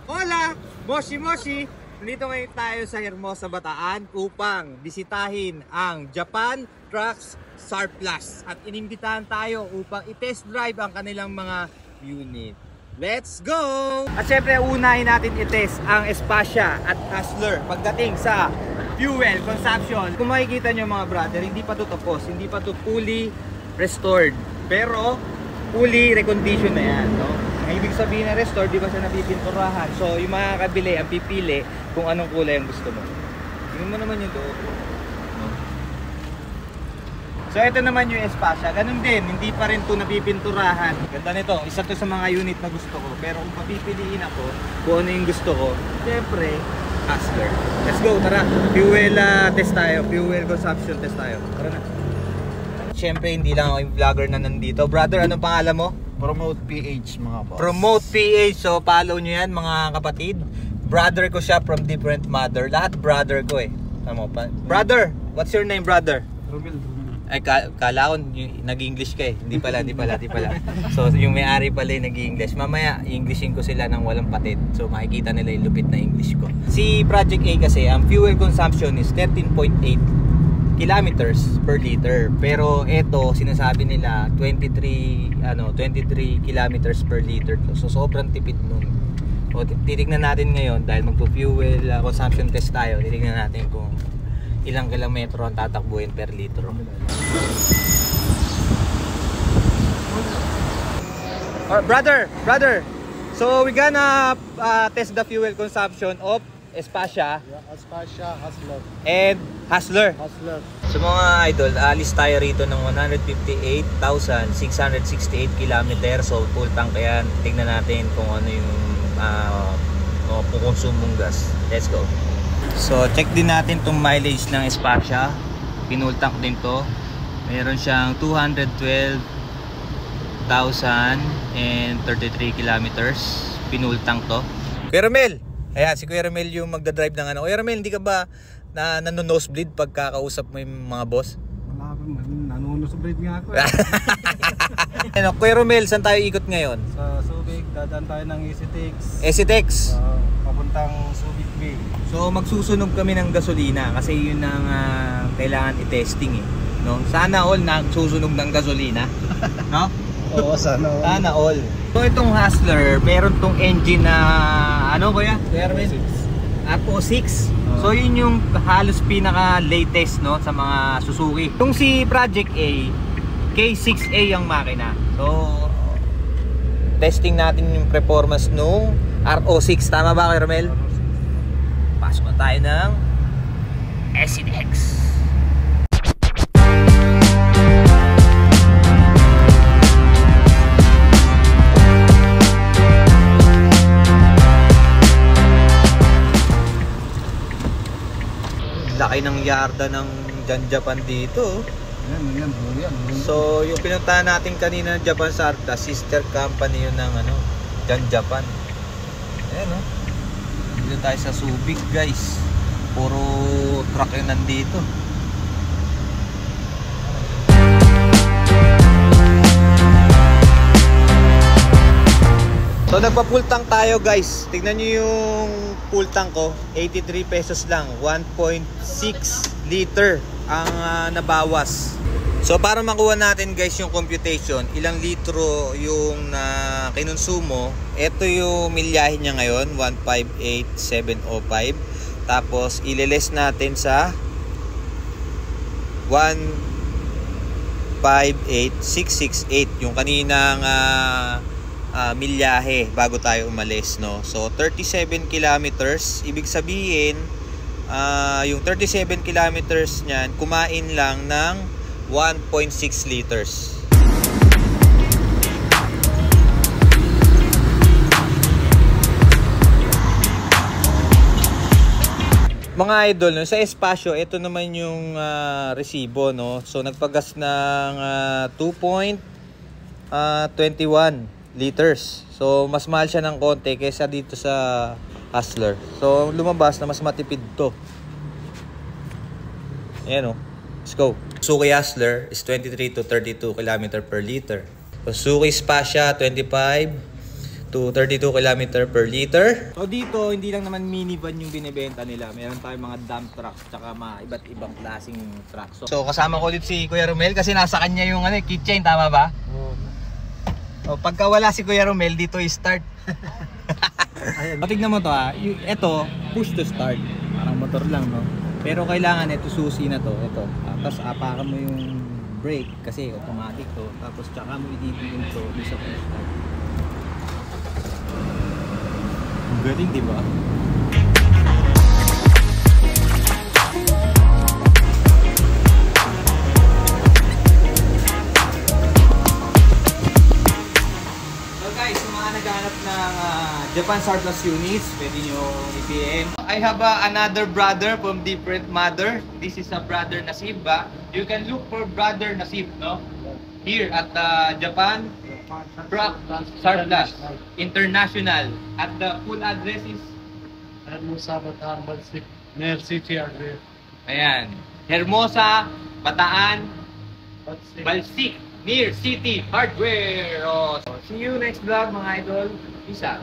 Hola! Moshi Moshi! Nandito ngayon tayo sa Hermosa, Bataan upang bisitahin ang Japan Trucks Surplus at inimbitahan tayo upang i-test drive ang kanilang mga unit. Let's go! At syempre unahin natin i-test ang Espacia at Hustler pagdating sa fuel consumption. Kung makikita nyo mga brother, hindi pa ito tapos, hindi pa ito fully restored, pero fully reconditioned na yan, no? Ang ibig sabihin na restored, di ba siya napipinturahan? So yung mga kabili, ang pipili kung anong kulay ang gusto mo. Tingnan mo naman yung loob, no? So ito naman yung Espacia, ganun din, hindi pa rin ito napipinturahan. Ganda nito, isa to sa mga unit na gusto ko. Pero kung papipiliin ako kung ano yung gusto ko, syempre Hustler. Let's go, tara. Fuel test tayo, fuel consumption test tayo. Tara na. Syempre hindi lang ako yung vlogger na nandito. Brother, anong pangalan mo? Promote PH mga boss. Promote PH, so follow nyo yan mga kapatid. Brother ko siya from different mother. Lahat brother ko eh. Tama pa. Brother, what's your name brother? Romel. Ay, kala ko nag-English ka eh. Hindi pala. So, yung may-ari pala yung nag-English. Mamaya, Englishin ko sila ng walang patid. So, makikita nila yung lupit na English ko. Si Project A kasi, ang fuel consumption is 13.8 kilometers per liter. Pero ito, sinasabi nila 23 kilometers per liter. So, sobrang tipid nun. So, titignan natin ngayon dahil magpo-fuel consumption test tayo. Titignan natin kung ilang kilometro ang tatakbuhin per litro. Brother, so we gonna test the fuel consumption of Espacia, Espacia, Hustler. and Hustler. So mga idol, alis tayo rito ng 158,668 km. So full tank yan. Tingnan natin kung ano yung konsumong gas. Let's go. So check din natin itong mileage ng Espacia. Pinull tank din to. Meron siyang 212,033 kilometers. Pinull tank to. Kuya Romel, ayan si Kuya Romel yung magdadrive ng ano. Kuya Romel, hindi ka ba nano-nosebleed pagkakausap mo yung mga boss? Wala pa, nanonosebleed nga ako. Ano, Kuya Romel, saan tayo ikot ngayon? Sa Subic, dadaan tayo ng EasyTex. Papuntang Subic Bay. So magsusunog kami ng gasolina kasi yun ang kailangan i-testing eh, no? Sana all nagsusunog ng gasolina, no? Oo, sana all. So itong Hustler, meron tong engine na ano kuya? Apo 6. So yun yung halos pinaka latest, no, sa mga Suzuki. Itong si Project A, K6A ang makina. So testing natin yung performance nung RO6. Tama ba Kuya Romel? Pasok na tayo ng EasyTex. Laki ng yarda ng Japan dito. Yan. So yung pinuntahan natin kanina ng Japan Surplus, sister company yun ng Japan. Ayan o. Dito tayo sa Subic guys. Puro truck yung nandito. So nagpa-full tank tayo guys. Tignan nyo yung full tank ko. 83 pesos lang. 1.6 liter ang nabawas. So para makuha natin guys yung computation, ilang litro yung kinonsumo, ito yung milyahe niya ngayon, 158,705. Tapos ililess natin sa 158,668 yung kaninang milyahe bago tayo umalis, no? So 37 kilometers, ibig sabihin yung 37 kilometers niyan kumain lang ng 1.6 liters. Mga idol, no, sa Espacio, ito naman yung resibo, no? So nagpagas ng 2.21 liters. So mas mahal siya ng konti kaysa dito sa Hustler. So lumabas na mas matipid to. Ayan o. Let's go. Suzuki Hustler is 23 to 32 km per liter. Suzuki Espacia 25 to to 32 km per liter. So dito, hindi lang naman minivan yung binibenta nila. Meron tayong mga dump trucks tsaka mga iba't ibang klaseng trucks. So kasama ko ulit si Kuya Romel kasi nasa kanya yung keychain, tama ba? O, pagka wala si Kuya Romel, dito i-start. Tignan mo to ito, push to start. Parang motor lang, no? Pero kailangan ito susi na to, ito. Tapos apakan mo yung brake kasi automatic to. Tapos tsaka mo i-diin to sa push start. Ang galing, di ba? Guys, yung mga naghahanap ng Japan surplus units, pwede nyo i-PM. I have another brother from different mother. This is a brother Nasib. You can look for brother Nasib, no? Here at Japan Truck Surplus International. At the full address is Hermosa, Bataan, Balsik, near City Hardware. ayan, Hermosa, Bataan, Balsik. Balsik, near City Hardware. Oh, so see you next vlog mga idol. Peace out.